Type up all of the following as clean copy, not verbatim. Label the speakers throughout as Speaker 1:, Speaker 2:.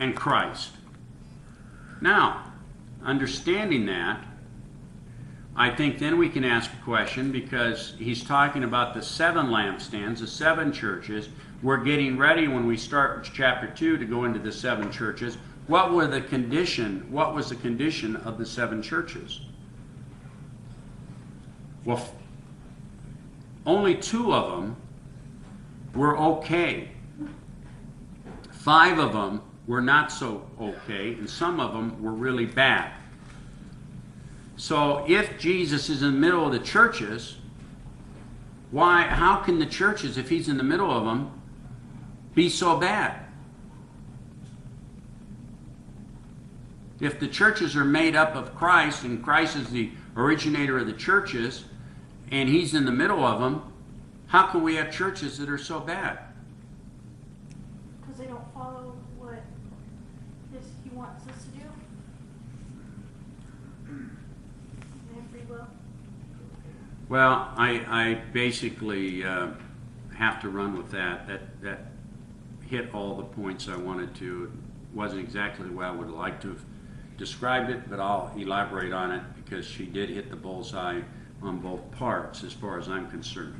Speaker 1: and Christ. Now, understanding that, I think then we can ask a question, because he's talking about the 7 lampstands, the 7 churches. We're getting ready when we start chapter 2 to go into the 7 churches. What was the condition of the 7 churches? Well, only 2 of them were okay. 5 of them were not so okay, and some of them were really bad. So if Jesus is in the middle of the churches, how can the churches, if he's in the middle of them, be so bad? If the churches are made up of Christ, and Christ is the originator of the churches, and he's in the middle of them, how can we have churches that are so bad?
Speaker 2: Because they don't follow what he wants us to do. They have free will.
Speaker 1: Well, I basically have to run with that. That hit all the points I wanted to. It wasn't exactly the way I would like to have described it, but I'll elaborate on it, because she did hit the bullseye on both parts as far as I'm concerned.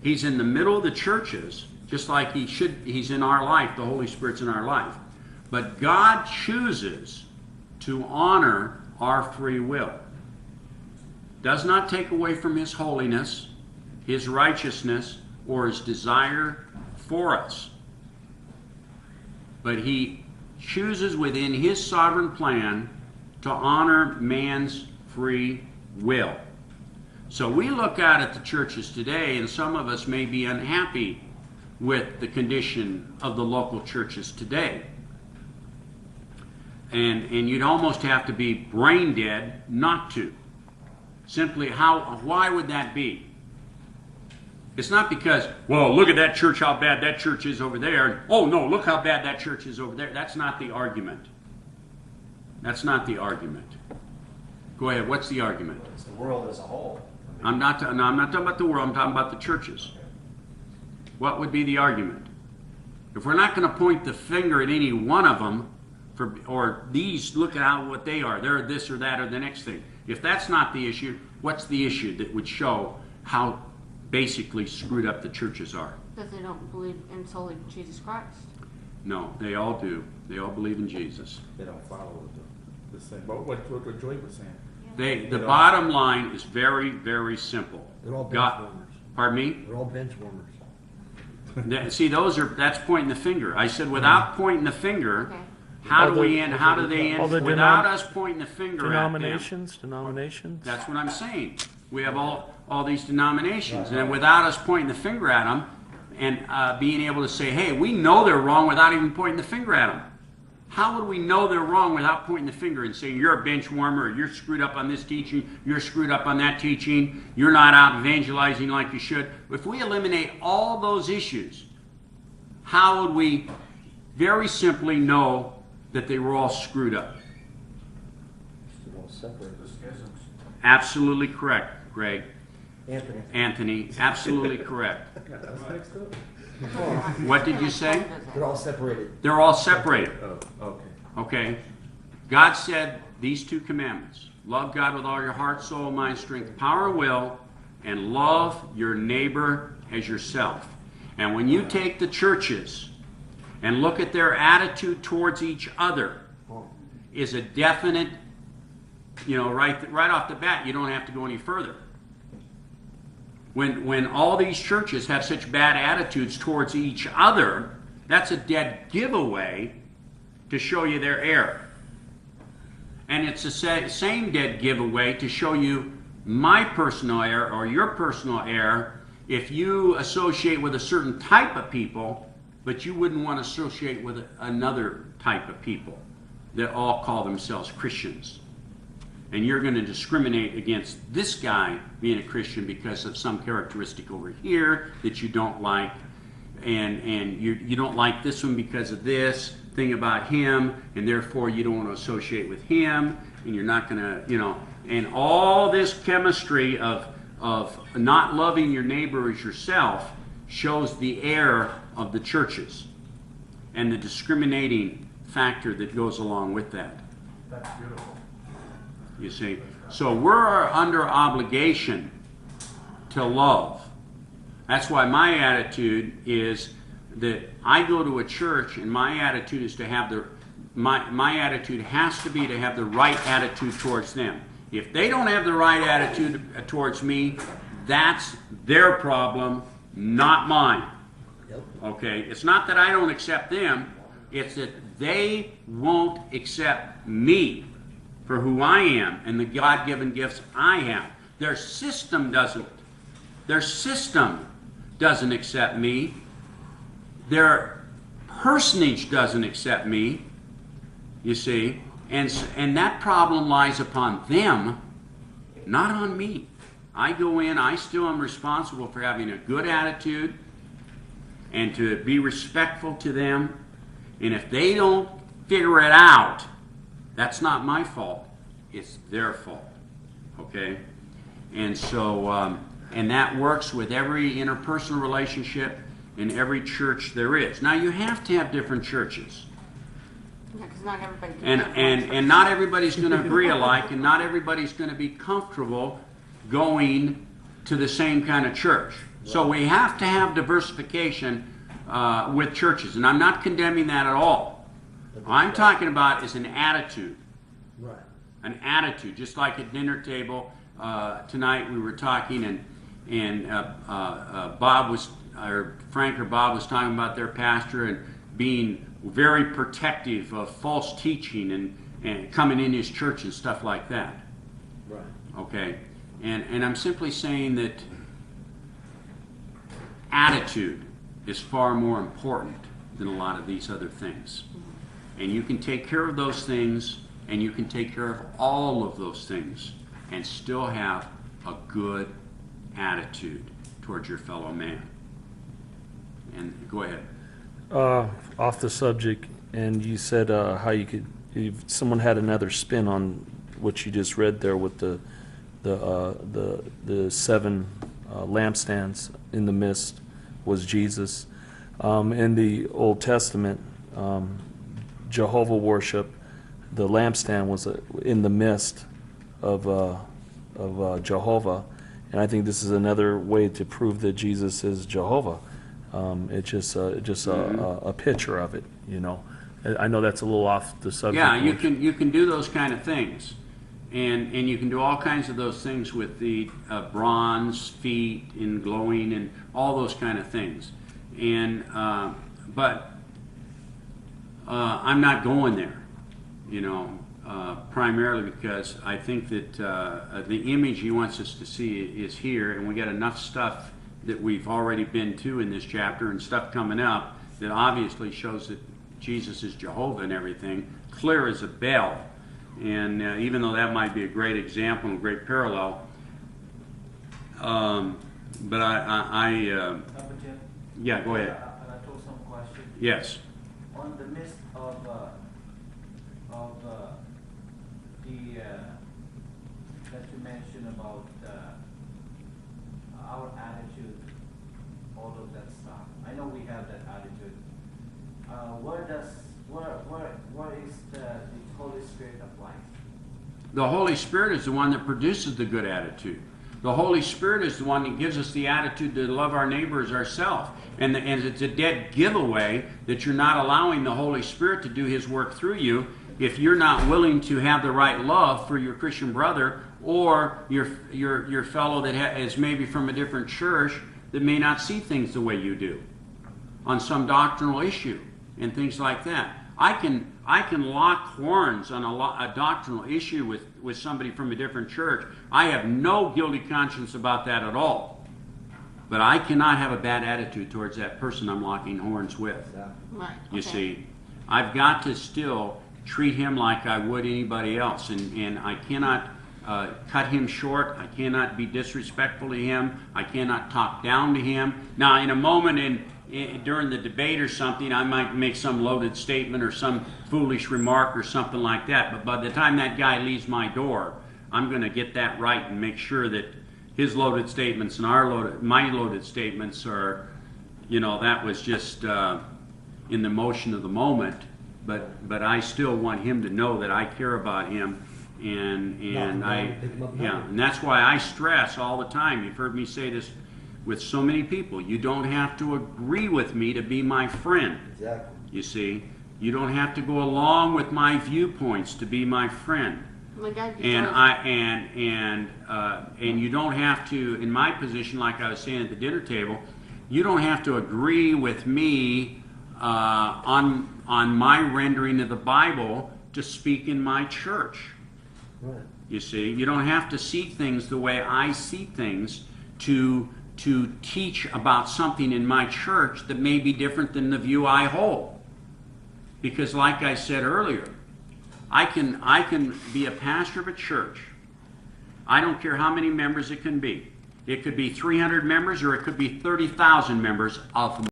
Speaker 1: He's in the middle of the churches, just like he's in our life. The Holy Spirit's in our life. But God chooses to honor our free will. Does not take away from his holiness, his righteousness, or his desire for us. But he chooses within his sovereign plan to honor man's free will. So we look out at the churches today, and some of us may be unhappy with the condition of the local churches today. And you'd almost have to be brain dead not to. Simply, why would that be? It's not because, well, look at that church, how bad that church is over there. And, oh, no, look how bad that church is over there. That's not the argument. That's not the argument. Go ahead, what's the argument?
Speaker 3: It's the world as a whole.
Speaker 1: I'm not talking about the world, I'm talking about the churches. What would be the argument? If we're not going to point the finger at any one of them, or these, look at what they are, they're this or that or the next thing. If that's not the issue, what's the issue that would show how basically screwed up the churches are?
Speaker 4: Because they don't believe in solely Jesus Christ.
Speaker 1: No, they all do. They all believe in Jesus.
Speaker 5: They don't follow the same. But what Joy was saying.
Speaker 1: The bottom line is very, very simple.
Speaker 6: They're all bench warmers.
Speaker 1: Pardon me?
Speaker 6: They're all bench warmers.
Speaker 1: See, that's pointing the finger. I said without pointing the finger,
Speaker 4: Okay.
Speaker 1: how do they end? Without us pointing the finger
Speaker 7: Denominations.
Speaker 1: at them. That's what I'm saying. We have all these denominations, and without us pointing the finger at them and being able to say, hey, we know they're wrong without even pointing the finger at them. How would we know they're wrong without pointing the finger and saying, you're a bench warmer, or you're screwed up on this teaching, you're screwed up on that teaching, you're not out evangelizing like you should? If we eliminate all those issues, how would we very simply know that they were all screwed up? Absolutely correct, Greg. Anthony, absolutely correct. What did you say?
Speaker 6: They're all separated.
Speaker 1: They're all separated.
Speaker 5: Oh, okay.
Speaker 1: Okay? God said these 2 commandments. Love God with all your heart, soul, mind, strength, power, and will, and love your neighbor as yourself. And when you take the churches and look at their attitude towards each other, is a definite, right off the bat, you don't have to go any further. When all these churches have such bad attitudes towards each other, that's a dead giveaway to show you their error. And it's the same dead giveaway to show you my personal error or your personal error if you associate with a certain type of people, but you wouldn't want to associate with another type of people that all call themselves Christians. And you're going to discriminate against this guy being a Christian because of some characteristic over here that you don't like, and you don't like this one because of this thing about him, and therefore you don't want to associate with him, and you're not going to, and all this chemistry of not loving your neighbor as yourself shows the error of the churches and the discriminating factor that goes along with that.
Speaker 5: That's beautiful.
Speaker 1: You see, so we're under obligation to love. That's why my attitude is that I go to a church, and my attitude is to have my attitude has to be to have the right attitude towards them. If they don't have the right attitude towards me, that's their problem, not mine.
Speaker 6: Yep.
Speaker 1: Okay? It's not that I don't accept them, it's that they won't accept me for who I am and the God-given gifts I have. Their system doesn't. Their system doesn't accept me. Their personage doesn't accept me, you see. And that problem lies upon them, not on me. I go in, I still am responsible for having a good attitude and to be respectful to them. And if they don't figure it out, that's not my fault. It's their fault. Okay? And so, and that works with every interpersonal relationship in every church there is. Now, you have to have different churches.
Speaker 4: Yeah, 'cause not everybody can
Speaker 1: And,
Speaker 4: have
Speaker 1: and,
Speaker 4: one
Speaker 1: and not everybody's going to agree alike, and not everybody's going to be comfortable going to the same kind of church. So we have to have diversification with churches. And I'm not condemning that at all. I'm talking about is an attitude.
Speaker 6: Right.
Speaker 1: An attitude. Just like at dinner table tonight we were talking, and Bob was, or Frank or Bob was talking about their pastor and being very protective of false teaching and coming in his church and stuff like that.
Speaker 6: Right.
Speaker 1: Okay? And I'm simply saying that attitude is far more important than a lot of these other things. And you can take care of those things, and you can take care of all of those things and still have a good attitude towards your fellow man. And go ahead.
Speaker 3: Off the subject, and you said how you could, if someone had another spin on what you just read there with the seven lampstands in the midst was Jesus. In the Old Testament, Jehovah worship, the lampstand was in the midst of Jehovah, and I think this is another way to prove that Jesus is Jehovah. It's just a picture of it, you know. I know that's a little off the subject.
Speaker 1: Yeah, you can do those kind of things, and you can do all kinds of those things with the bronze feet and glowing and all those kind of things. And but I'm not going there, you know, primarily because I think that the image he wants us to see is here, and we got enough stuff that we've already been to in this chapter and stuff coming up that obviously shows that Jesus is Jehovah and everything, clear as a bell. And even though that might be a great example and a great parallel, but
Speaker 7: Papa Jim?
Speaker 1: yeah, go ahead.
Speaker 7: Can I throw some question?
Speaker 1: Yes.
Speaker 7: On the midst of that you mentioned about our attitude, all of that stuff. I know we have that attitude. Where is the Holy Spirit applies?
Speaker 1: The Holy Spirit is the one that produces the good attitude. The Holy Spirit is the one that gives us the attitude to love our neighbor as ourselves. And it's a dead giveaway that you're not allowing the Holy Spirit to do His work through you if you're not willing to have the right love for your Christian brother or your fellow that is maybe from a different church that may not see things the way you do on some doctrinal issue and things like that. I can lock horns on a doctrinal issue with somebody from a different church. I have no guilty conscience about that at all. But I cannot have a bad attitude towards that person I'm locking horns with.
Speaker 6: Yeah.
Speaker 4: Right.
Speaker 1: You
Speaker 4: okay.
Speaker 1: see, I've got to still treat him like I would anybody else, and I cannot cut him short. I cannot be disrespectful to him. I cannot talk down to him. Now, in a moment during the debate or something, I might make some loaded statement or some foolish remark or something like that, but by the time that guy leaves my door, I'm going to get that right and make sure that his loaded statements and my loaded statements are, you know, that was just in the motion of the moment, but I still want him to know that I care about him, and
Speaker 6: Nothing
Speaker 1: I,
Speaker 6: wrong with picking up
Speaker 1: yeah,
Speaker 6: money.
Speaker 1: and that's why I stress all the time. You've heard me say this with so many people. You don't have to agree with me to be my friend.
Speaker 6: Exactly.
Speaker 1: You see, you don't have to go along with my viewpoints to be my friend.
Speaker 4: Like I'd be
Speaker 1: And
Speaker 4: jealous.
Speaker 1: and you don't have to, in my position, like I was saying at the dinner table, you don't have to agree with me on my rendering of the Bible to speak in my church.
Speaker 6: Right.
Speaker 1: You see, you don't have to see things the way I see things to teach about something in my church that may be different than the view I hold. Because, like I said earlier, I can be a pastor of a church. I don't care how many members it can be. It could be 300 members or it could be 30,000 members of